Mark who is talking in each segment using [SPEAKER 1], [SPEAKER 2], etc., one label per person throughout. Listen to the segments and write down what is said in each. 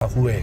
[SPEAKER 1] हुए।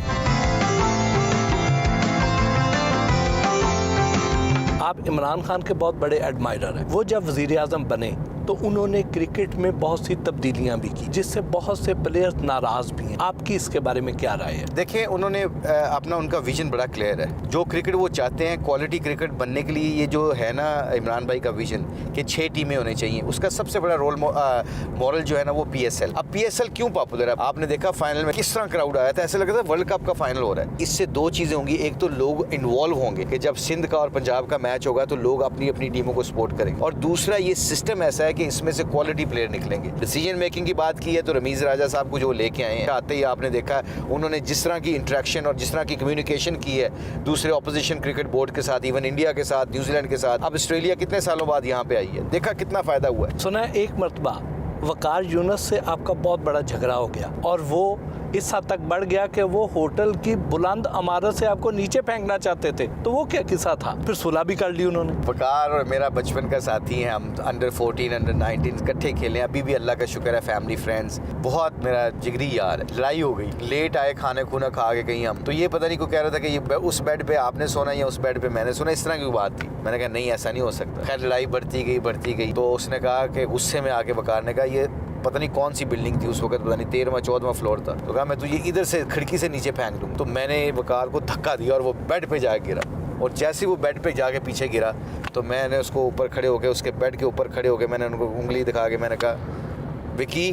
[SPEAKER 1] आप इमरान खान के बहुत बड़े एडमायरर हैं। वो जब वज़ीर आज़म बने तो उन्होंने क्रिकेट में बहुत सी तब्दीलियां भी की, जिससे बहुत से प्लेयर्स नाराज भी हैं। आपकी इसके बारे में क्या राय है?
[SPEAKER 2] देखिए, उन्होंने अपना उनका विजन बड़ा क्लियर है। जो क्रिकेट वो चाहते हैं, क्वालिटी क्रिकेट बनने के लिए, ये जो है ना इमरान भाई का विजन कि 6 टीमें होनी चाहिए, उसका सबसे बड़ा रोल मॉडल जो है ना वो PSL। अब PSL क्यों पॉपुलर है? आपने देखा फाइनल में किस तरह क्राउड आया था, ऐसे लग रहा था वर्ल्ड कप का फाइनल हो रहा है। इससे दो चीजें होंगी, एक तो लोग इन्वॉल्व होंगे कि जब सिंध का और पंजाब का मैच होगा तो लोग अपनी अपनी टीमों को सपोर्ट करेंगे, और दूसरा ये सिस्टम ऐसा है कि इसमें से क्वालिटी प्लेयर निकलेंगे। डिसीजन मेकिंग की बात की है तो रमीज राजा साहब को जो लेके आए हैं, आते ही आपने देखा उन्होंने जिस तरह की इंटरेक्शन और जिस तरह की कम्युनिकेशन की है दूसरे ऑपोजिशन क्रिकेट बोर्ड के साथ, इवन इंडिया के साथ, न्यूजीलैंड के साथ। अब ऑस्ट्रेलिया कितने सालों बाद यहाँ पे आई है, देखा कितना फायदा हुआ है।
[SPEAKER 1] सुना है एक मरतबा वकार यूनुस से आपका बहुत बड़ा झगड़ा हो गया और वो इस हद तक बढ़ गया कि वो होटल की बुलंद इमारत से आपको नीचे फेंकना चाहते थे। तो वो क्या किस्सा था? फिर सुलह भी कर ली उन्होंने।
[SPEAKER 2] वकार और मेरा बचपन का साथी है, हम अंडर 14 अंडर 19 इकट्ठे खेले, अभी भी अल्लाह का शुक्र है फैमिली फ्रेंड्स, बहुत मेरा जिगरी यार है। लड़ाई हो गई, लेट आए, खाने खुना खा के कहीं हम, तो ये पता नहीं को कह रहा था कि ये उस बेड पे आपने सोना या उस बेड पे मैंने सोना, इस तरह की बात थी। मैंने कहा नहीं, ऐसा नहीं हो सकता। खैर लड़ाई बढ़ती गई तो उसने कहा कि गुस्से में आके वकार ने कहा, ये पता नहीं कौन सी बिल्डिंग थी उस वक्त, पता नहीं 13वां 14वां फ्लोर था, तो कहा मैं तुझे इधर से खिड़की से नीचे फेंक दूँ। तो मैंने वकार को धक्का दिया और वो बेड पे जाके गिरा, और जैसे वो बेड पे जाके पीछे गिरा तो मैंने उसको ऊपर खड़े होके, उसके बेड के ऊपर खड़े होके मैंने उनको उंगली दिखा के मैंने कहा, विकी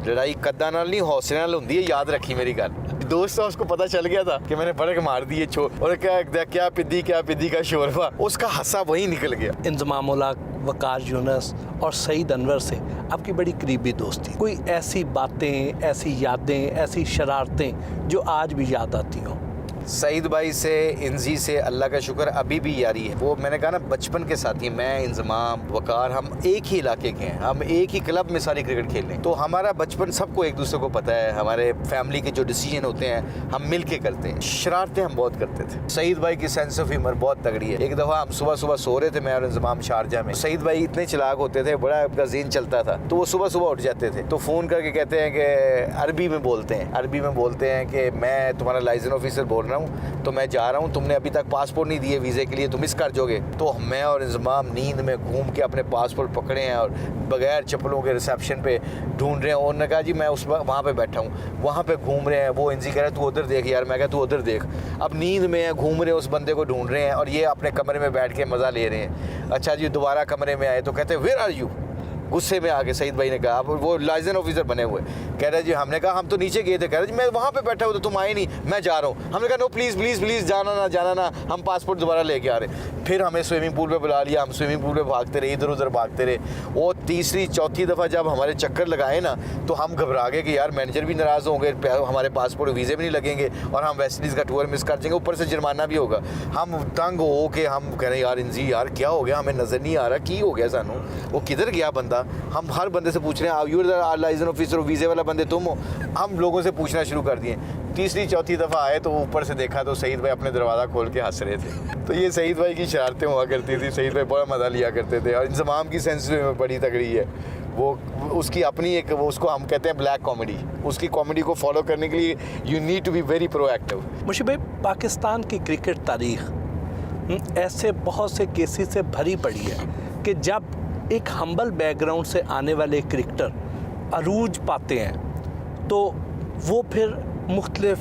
[SPEAKER 2] लड़ाई कद्दा नाल नहीं हौसले नाल होंदी है, याद रखी मेरी गल। दोस्त था, उसको पता चल गया था कि मैंने बड़क मार दी है और क्या पिद्दी का शोरबा, उसका हंसा वही निकल गया।
[SPEAKER 1] इंजमाम उल हक, वकार यूनुस और सईद अनवर से आपकी बड़ी करीबी दोस्ती, कोई ऐसी बातें, ऐसी यादें, ऐसी शरारतें जो आज भी याद आती हों?
[SPEAKER 2] सईद भाई से, इंजी से अल्लाह का शुक्र अभी भी यारी है। वो मैंने कहा ना बचपन के साथी, मैं, इंजमाम, वकार, हम एक ही इलाके के हैं, हम एक ही क्लब में सारी क्रिकेट खेलते हैं, तो हमारा बचपन सबको एक दूसरे को पता है। हमारे फैमिली के जो डिसीजन होते हैं हम मिल के करते हैं, शरारतें हम बहुत करते थे। सईद भाई की सेंस ऑफ ह्यूमर बहुत तगड़ी है। एक दफ़ा हम सुबह सो रहे थे, मैं और इंजमाम शारजा में, सईद भाई इतने चालाक होते थे, बड़ा उनका ज़हन चलता था, तो वो सुबह उठ जाते थे तो फ़ोन करके कहते हैं कि अरबी में बोलते हैं कि मैं तुम्हारा लाइसेंस ऑफिसर बोल रहा हूँ, तो मैं जा रहा हूँ, तुमने अभी तक पासपोर्ट नहीं दिए वीज़े के लिए, तुम मिस कर जाओगे। तो मैं और इंजमाम नींद में घूम के अपने पासपोर्ट पकड़े हैं और बगैर चप्पलों के रिसेप्शन पे ढूंढ रहे हैं। उन्होंने कहा जी मैं उस वहाँ पे बैठा हूँ, वहाँ पे घूम रहे हैं। वो इंजी कह रहे तू उधर देख यार, मैं कहा तू उधर देख। अब नींद में है, घूम रहे हैं, उस बंदे को ढूंढ रहे हैं और ये अपने कमरे में बैठ के मज़ा ले रहे हैं। अच्छा जी दोबारा कमरे में आए तो कहते हैं वेयर आर यू, गुस्से में आके सईद भाई ने कहा, वो लाइसेंस ऑफिसर बने हुए, कह रहे जी, हमने कहा हम तो नीचे गए थे, कह रहे जी मैं वहाँ पे बैठा हूँ तो तुम आए नहीं, मैं जा रहा हूँ। हमने कहा नो प्लीज़ जाना ना, हम पासपोर्ट दोबारा लेके आ रहे। फिर हमें स्विमिंग पूल पे बुला लिया, हम स्विमिंग पूल पे भागते रहे, इधर उधर भागते रहे। वो तीसरी चौथी दफ़ा जब हमारे चक्कर लगाए ना तो हम घबरा गए कि यार मैनेजर भी नाराज़ होंगे, हमारे पासपोर्ट वीज़े भी नहीं लगेंगे और हम वेस्ट इंडीज़ का टूर मिस कर जाएंगे, ऊपर से जुर्माना भी होगा। हम तंग हो के हम कह रहे यार इंजी यार क्या हो गया, हमें नज़र नहीं आ रहा की हो गया सानू, वो किधर गया बंदा। हम हर बंदे से पूछ रहे हैं यू लाइसेंस ऑफिसर, वीज़े वाला बंदे तुम हो। हम लोगों से पूछना शुरू कर दिए। तीसरी चौथी दफ़ा आए तो ऊपर से देखा तो सईद भाई अपने दरवाज़ा खोल के हंस रहे थे। तो ये सईद भाई की शरारतें हुआ करती थी, सईद भाई बड़ा मज़ा लिया करते थे। और इंजमाम की सेंस में बड़ी तगड़ी है, वो उसकी अपनी एक, वो उसको हम कहते हैं ब्लैक कॉमेडी। उसकी कॉमेडी को फॉलो करने के लिए you need to be very proactive.
[SPEAKER 1] मुशीब भाई, पाकिस्तान की क्रिकेट तारीख ऐसे बहुत से केसेस से भरी पड़ी है कि जब एक हम्बल बैकग्राउंड से आने वाले क्रिकेटर अरूज पाते हैं तो वो फिर मुख्तलिफ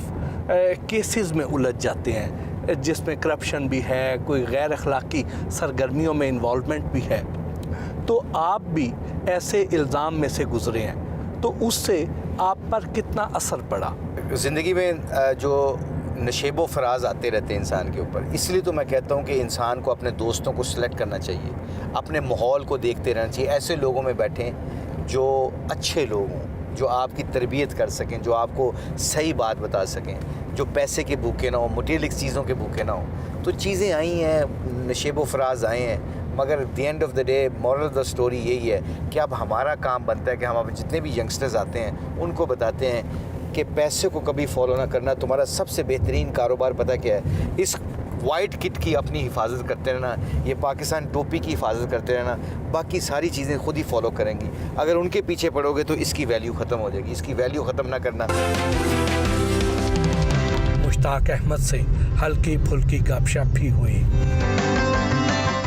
[SPEAKER 1] केसेस में उलझ जाते हैं, जिसमें करप्शन भी है, कोई गैर अखलाकी सरगर्मियों में इन्वॉल्वमेंट भी है। तो आप भी ऐसे इल्ज़ाम में से गुजरे हैं, तो उससे आप पर कितना असर पड़ा?
[SPEAKER 2] ज़िंदगी में जो नशेबो फराज आते रहते हैं इंसान के ऊपर, इसलिए तो मैं कहता हूँ कि इंसान को अपने दोस्तों को सिलेक्ट करना चाहिए, अपने माहौल को देखते रहना चाहिए, ऐसे लोगों में बैठें जो अच्छे लोग हों, जो आपकी तरबियत कर सकें, जो आपको सही बात बता सकें, जो पैसे के भूखे ना हो, मटेरियलिक चीज़ों के भूखे ना हो। तो चीज़ें आई हैं, नशेबो फराज आए हैं, मगर the end of the day moral of the story यही है कि अब हमारा काम बनता है कि हम अब जितने भी यंगस्टर्स आते हैं उनको बताते हैं कि पैसे को कभी फॉलो ना करना। तुम्हारा सबसे बेहतरीन कारोबार पता क्या है? इस वाइट किट की अपनी हिफाजत करते रहना, ये पाकिस्तान टोपी की हिफाजत करते रहना, बाकी सारी चीज़ें खुद ही फॉलो करेंगी। अगर उनके पीछे पड़ोगे तो इसकी वैल्यू ख़त्म हो जाएगी, इसकी वैल्यू ख़त्म ना करना।
[SPEAKER 1] मुश्ताक अहमद से हल्की फुल्की गपशप भी हुई।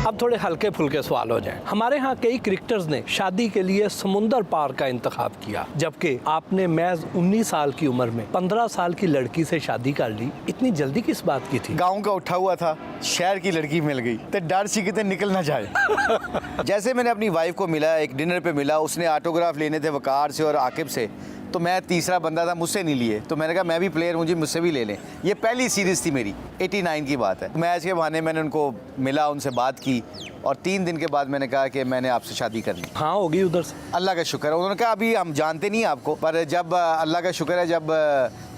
[SPEAKER 1] अब थोड़े हल्के फुल्के सवाल हो जाएं। हमारे यहाँ कई क्रिकेटर्स ने शादी के लिए समुंदर पार का इंतखाब किया, जबकि आपने महज 19 साल की उम्र में 15 साल की लड़की से शादी कर ली। इतनी जल्दी किस बात की थी?
[SPEAKER 2] गांव का उठा हुआ था, शहर की लड़की मिल गई तो डर सी कितने निकल ना जाए। जैसे मैंने अपनी वाइफ को मिला, एक डिनर पे मिला, उसने ऑटोग्राफ लेने थे वकार से और आकिब से, तो मैं तीसरा बंदा था, मुझसे नहीं लिए, तो मैंने कहा मैं भी प्लेयर हूँ जी, मुझसे भी ले लें। ये पहली सीरीज़ थी मेरी, 89 की बात है। मैच के बहाने मैंने उनको मिला, उनसे बात की और 3 दिन के बाद मैंने कहा कि मैंने आपसे शादी करनी।
[SPEAKER 1] हाँ होगी उधर से?
[SPEAKER 2] अल्लाह का शुक्र है। उन्होंने कहा अभी हम जानते नहीं आपको, पर जब अल्लाह का शुक्र है जब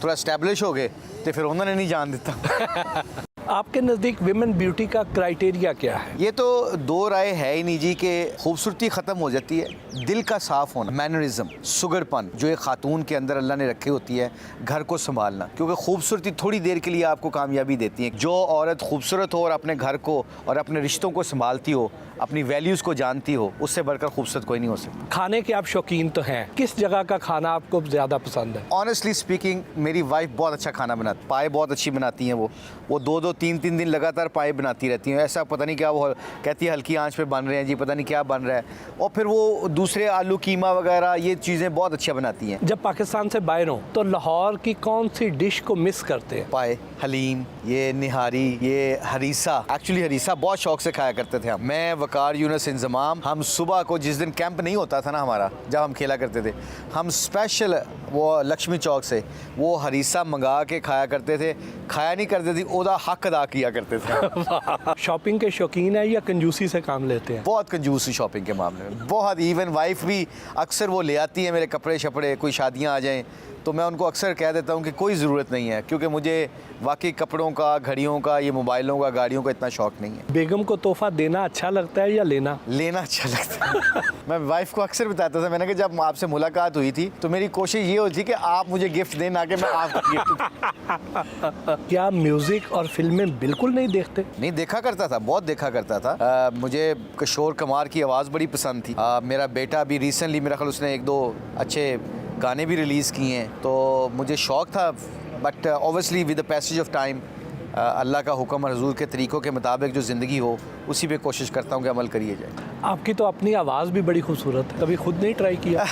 [SPEAKER 2] थोड़ा इस्टेब्लिश हो गए तो फिर उन्होंने नहीं जान देता।
[SPEAKER 1] आपके नज़दीक विमेन ब्यूटी का क्राइटेरिया क्या है?
[SPEAKER 2] ये तो दो राय है ही नहीं जी कि खूबसूरती ख़त्म हो जाती है, दिल का साफ़ होना, मैनरिज्म, सुगरपन जो एक खातून के अंदर अल्लाह ने रखी होती है, घर को संभालना, क्योंकि खूबसूरती थोड़ी देर के लिए आपको कामयाबी देती है। जो औरत खूबसूरत हो और अपने घर को और अपने रिश्तों को संभालती हो, अपनी वैल्यूज़ को जानती हो, उससे बढ़कर खूबसूरत कोई नहीं हो सकता।
[SPEAKER 1] खाने के आप शौकीन तो हैं, किस जगह का खाना आपको ज़्यादा पसंद है?
[SPEAKER 2] ऑनेस्टली स्पीकिंग मेरी वाइफ बहुत अच्छा खाना बनाती, पाए बहुत अच्छी बनाती हैं। वो 2-2, 3-3 दिन लगातार पाए बनाती रहती हैं। ऐसा पता नहीं क्या वो कहती है हल्की आंच पे बन रहे हैं जी, पता नहीं क्या बन रहा है। और फिर वो दूसरे आलू कीमा वगैरह ये चीज़ें बहुत अच्छा बनाती हैं।
[SPEAKER 1] जब पाकिस्तान से बाहर हो तो लाहौर की कौन सी डिश को मिस करते हैं?
[SPEAKER 2] पाए, हलीम, ये निहारी, ये हरीसा। एक्चुअली हरीसा बहुत शौक से खाया करते थे हम। मैं वकार, यूनुस, इंजमाम, हम सुबह को जिस दिन कैंप नहीं होता था ना हमारा, जब हम खेला करते थे, हम स्पेशल वो लक्ष्मी चौक से वो हरीसा मंगा के खाया करते थे। खाया नहीं करते थे, ओदा हक अदा किया करते थे।
[SPEAKER 1] शॉपिंग के शौकीन है या कंजूसी से काम लेते हैं?
[SPEAKER 2] बहुत कंजूस शॉपिंग के मामले में, बहुत। इवन वाइफ भी अक्सर वो ले आती है मेरे कपड़े शपड़े, कोई शादियाँ आ जाएँ तो मैं उनको अक्सर कह देता हूँ कि कोई ज़रूरत नहीं है, क्योंकि मुझे वाकई कपड़ों का, घड़ियों का, ये मोबाइलों का, गाड़ियों का इतना शौक़ नहीं है।
[SPEAKER 1] बेगम को तोहफा देना अच्छा लगता है या लेना?
[SPEAKER 2] लेना अच्छा लगता है। मैं वाइफ को अक्सर बताता था, मैंने कहा जब आपसे मुलाकात हुई थी तो मेरी कोशिश ये होती कि आप मुझे गिफ्ट दें, ना कि मैं आपको गिफ्ट।
[SPEAKER 1] क्या म्यूजिक और फिल्में बिल्कुल नहीं देखते?
[SPEAKER 2] नहीं, देखा करता था, बहुत देखा करता था। मुझे किशोर कुमार की आवाज़ बड़ी पसंद थी। मेरा बेटा भी रिसेंटली मेरा ख्याल उसने 1-2 अच्छे गाने भी रिलीज़ किए हैं, तो मुझे शौक़ था। But obviously with the passage of time अल्लाह का हुक्म और हजूर के तरीक़ों के मुताबिक जो ज़िंदगी हो उसी पे कोशिश करता हूँ कि अमल करिए जाए।
[SPEAKER 1] आपकी तो अपनी आवाज़ भी बड़ी खूबसूरत है, कभी खुद नहीं ट्राई किया?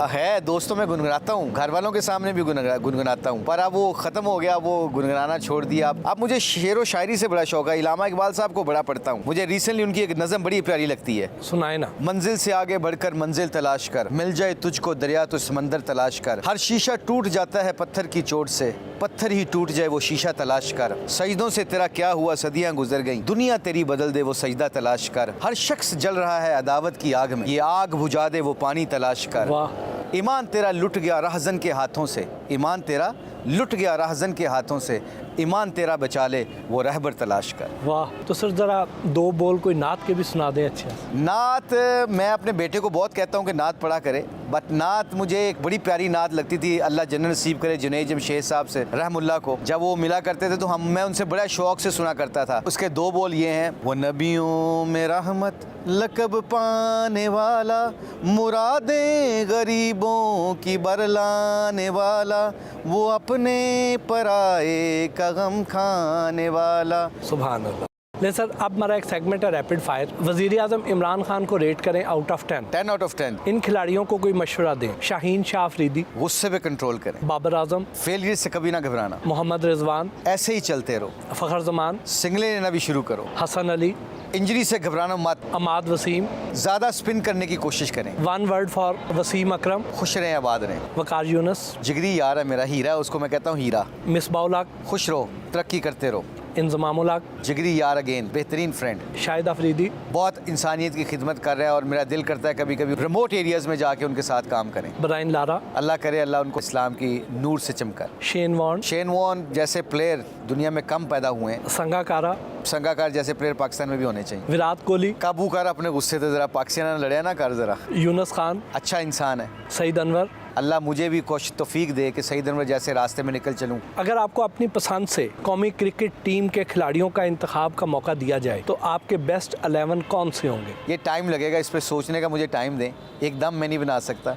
[SPEAKER 2] है, दोस्तों में गुनगुनाता हूँ, घर वालों के सामने भी गुनगुनाता हूँ, पर अब वो ख़त्म हो गया, वो गुनगुनाना छोड़ दिया। अब मुझे शेर व शायरी से बड़ा शौक़ है। इलामा इकबाल साहब को बड़ा पढ़ता हूँ। मुझे रिसेंटली उनकी एक नज़म बड़ी प्यारी लगती है।
[SPEAKER 1] सुनाए ना।
[SPEAKER 2] मंजिल से आगे बढ़कर मंजिल तलाश कर, मिल जाए तुझको दरिया तो समंदर तलाश कर, हर शीशा टूट जाता है पत्थर की चोट से, पत्थर ही टूट जाए वो शीशा तलाश कर, सजदों से तेरा क्या हुआ सदियां गुजर गईं, दुनिया तेरी बदल दे वो सजदा तलाश कर, हर शख्स जल रहा है अदावत की आग में, ये आग बुझा दे वो पानी तलाश कर।
[SPEAKER 1] वाह।
[SPEAKER 2] ईमान तेरा लुट गया राहजन के हाथों से, ईमान तेरा लुट गया राहजन के हाथों से, ईमान तेरा बचा ले वो रहबर तलाश कर।
[SPEAKER 1] वाह। तो सर ज़रा 2 बोल कोई नात के भी सुना दें। अच्छा,
[SPEAKER 2] नात मैं अपने बेटे को बहुत कहता हूँ कि नात पढ़ा करे, बट नात मुझे एक बड़ी प्यारी नात लगती थी, अल्लाह जन्नत नसीब करे, जुनैद जमशेद साहब से रहमुल्लाह को। जब वो मिला करते थे तो मैं उनसे बड़ा शौक़ से सुना करता था। उसके 2 बोल ये हैं, वो नबियों में रहमत लकब पाने वाला, मुरादें गरीबों की बरलाने वाला, वो अपने पराए का गम खाने वाला।
[SPEAKER 1] सुभान अल्लाह। ले सर, अब हमारा एक सेगमेंट है रैपिड फायर। वज़ीर आज़म इमरान खान को रेट करें आउट ऑफ 10।
[SPEAKER 2] 10 out of 10।
[SPEAKER 1] इन खिलाड़ियों को कोई मशवरा दें। शाहीन शाह अफरीदी,
[SPEAKER 2] गुस्से पे कंट्रोल करें,
[SPEAKER 1] बाबर आजम,
[SPEAKER 2] फेलियर से कभी ना घबराना,
[SPEAKER 1] मोहम्मद रिजवान,
[SPEAKER 2] ऐसे ही चलते रहो,
[SPEAKER 1] फ़खर जमान,
[SPEAKER 2] सिंगले लेना भी शुरू करो,
[SPEAKER 1] हसन अली,
[SPEAKER 2] इंजरी से घबराना मत,
[SPEAKER 1] अमाद वसीम,
[SPEAKER 2] ज़्यादा स्पिन करने की कोशिश करें,
[SPEAKER 1] 1 वर्ड फॉर वसीम अकरम,
[SPEAKER 2] खुश रहें, आबाद रहें,
[SPEAKER 1] वकार यूनुस,
[SPEAKER 2] जिगरी यार है मेरा, हीरा है, उसको मैं कहता हूँ हीरा,
[SPEAKER 1] मिसबाउल हक,
[SPEAKER 2] खुश रहो, तरक्की करते रहो,
[SPEAKER 1] इंजमामुल हक,
[SPEAKER 2] जिगरी यार अगेन, बेहतरीन फ्रेंड,
[SPEAKER 1] शाहिद अफरीदी,
[SPEAKER 2] बहुत इंसानियत की खिदमत कर रहा है और मेरा दिल करता है कभी कभी रिमोट एरियाज़ में जाके उनके साथ काम करें।
[SPEAKER 1] ब्रायन लारा,
[SPEAKER 2] अल्लाह करे अल्लाह उनको इस्लाम की नूर से चमका।
[SPEAKER 1] शेन वॉर्न,
[SPEAKER 2] शेन वॉर्न जैसे प्लेयर दुनिया में कम पैदा हुए हैं,
[SPEAKER 1] संगाकारा,
[SPEAKER 2] संगाकार जैसे प्लेयर पाकिस्तान में भी होने चाहिए।
[SPEAKER 1] विराट कोहली,
[SPEAKER 2] काबू कर अपने गुस्से से, ज़रा पाकिस्तान लड़े ना कर ज़रा,
[SPEAKER 1] यूनुस खान,
[SPEAKER 2] अच्छा इंसान है।
[SPEAKER 1] सईद अनवर।
[SPEAKER 2] अल्लाह मुझे भी कोशिश तौफीक दे कि सईद अनवर जैसे रास्ते में निकल चलूँ।
[SPEAKER 1] अगर आपको अपनी पसंद से कौमी क्रिकेट टीम के खिलाड़ियों का इंतखाब का मौका दिया जाए तो आपके बेस्ट 11 कौन से होंगे?
[SPEAKER 2] ये टाइम लगेगा, इस पर सोचने का मुझे टाइम दें, एकदम मैं नहीं बना सकता।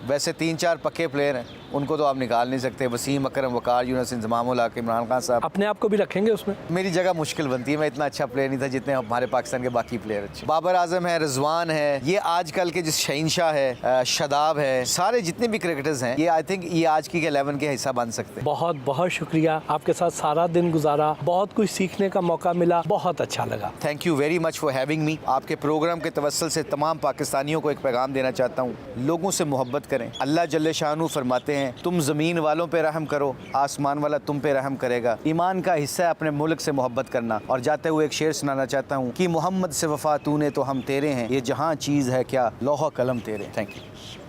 [SPEAKER 2] वैसे 3-4 पक्के प्लेयर हैं, उनको तो आप निकाल नहीं सकते। वसीम अकरम, वकार यूनुस, इंजमाम उल हक, इमरान खान साहब।
[SPEAKER 1] अपने आप को भी रखेंगे उसमें?
[SPEAKER 2] मेरी जगह मुश्किल बनती है, मैं इतना अच्छा प्लेयर नहीं था जितने हमारे पाकिस्तान के बाकी प्लेयर अच्छे। बाबर आजम है, रिजवान है, ये आजकल के जिस शहनशाह है, शादाब है, सारे जितने भी क्रिकेटर्स हैं, ये आई थिंक ये आज की 11 के हिस्सा बन सकते हैं।
[SPEAKER 1] बहुत बहुत शुक्रिया, आपके साथ सारा दिन गुजारा, बहुत कुछ सीखने का मौका मिला, बहुत अच्छा लगा।
[SPEAKER 2] Thank you very much for having me. आपके प्रोग्राम के तवस्सुल से तमाम पाकिस्तानियों को एक पैगाम देना चाहता हूँ, लोगों से मोहब्बत करें। अल्लाह जल्ले शानू फरमाते हैं, तुम ज़मीन वालों पे रहम करो, आसमान वाला तुम पे रहम करेगा। ईमान का हिस्सा है अपने मुल्क से मोहब्बत करना। और जाते हुए एक शेर सुनाना चाहता हूँ कि मोहम्मद से वफा तूने तो हम तेरे हैं, ये जहाँ चीज़ है क्या लौह कलम तेरे। Thank you.